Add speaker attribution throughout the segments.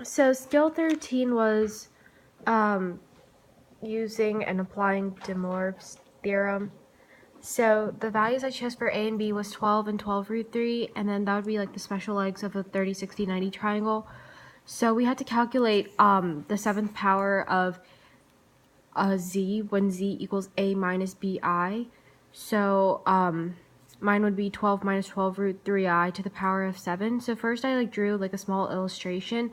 Speaker 1: So skill 13 was using and applying De Moivre's theorem. So the values I chose for A and B was 12 and 12 root 3, and then that would be like the special legs of a 30, 60, 90 triangle. So we had to calculate the seventh power of z when z equals a minus bi. So mine would be 12 minus 12 root 3i to the power of 7. So first I drew a small illustration,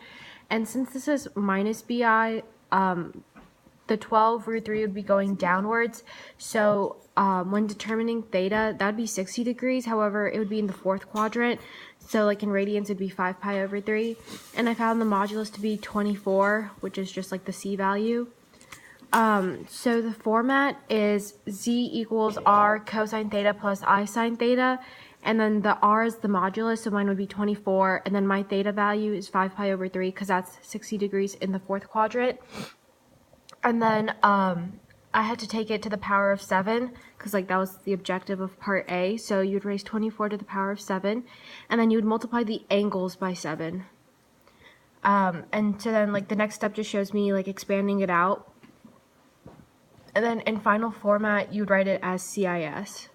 Speaker 1: and since this is minus bi, the 12 root 3 would be going downwards. So when determining theta, that would be 60 degrees. However, it would be in the fourth quadrant. So in radians, it would be 5 pi over 3. And I found the modulus to be 24, which is just the c value. So the format is z equals r cosine theta plus I sine theta. And then the r is the modulus, so mine would be 24. And then my theta value is 5 pi over 3 because that's 60 degrees in the fourth quadrant. And then I had to take it to the power of 7 because that was the objective of part A. So you'd raise 24 to the power of 7, and then you would multiply the angles by 7. And so then the next step just shows me expanding it out. And then in final format, you'd write it as CIS.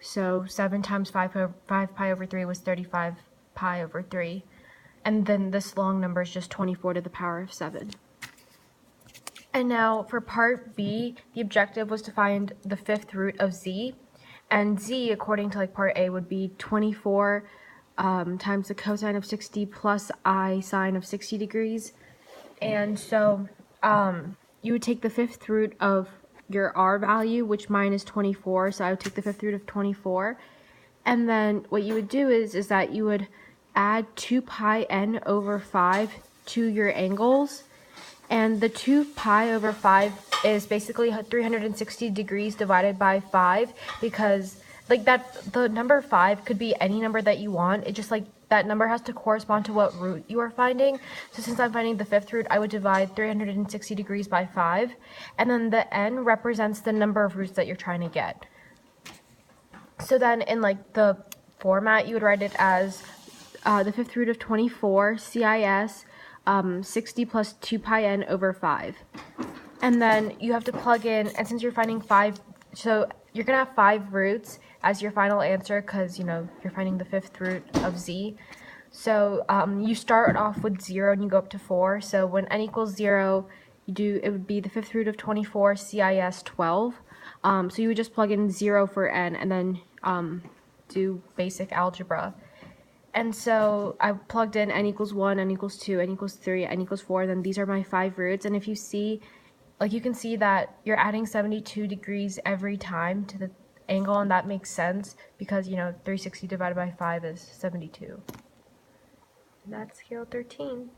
Speaker 1: So 7 times 5 pi over 3 was 35 pi over 3. And then this long number is just 24 to the power of 7. And now for part B, the objective was to find the fifth root of z. And z, according to part A, would be 24 times the cosine of 60 plus I sine of 60 degrees. And so you would take the fifth root of your r value, which mine is 24, so I would take the fifth root of 24. And then what you would do is that you would add 2 pi n over 5 to your angles. And the 2 pi over 5 is basically 360 degrees divided by 5, because the number 5 could be any number that you want. It just that number has to correspond to what root you are finding. So since I'm finding the fifth root, I would divide 360 degrees by 5. And then the n represents the number of roots that you're trying to get. So then in the format, you would write it as the fifth root of 24, CIS, 60 plus 2 pi n over 5. And then you have to plug in, and since you're finding 5, so you're going to have 5 roots as your final answer because, you're finding the fifth root of z. So you start off with 0 and you go up to 4. So when n equals 0, it would be the fifth root of 24, CIS 12. So you would just plug in 0 for n and then do basic algebra. And so I plugged in n equals 1, n equals 2, n equals 3, n equals 4, then these are my 5 roots. And if you see, you can see that you're adding 72 degrees every time to the angle, and that makes sense because, 360 divided by 5 is 72. And that's scale 13.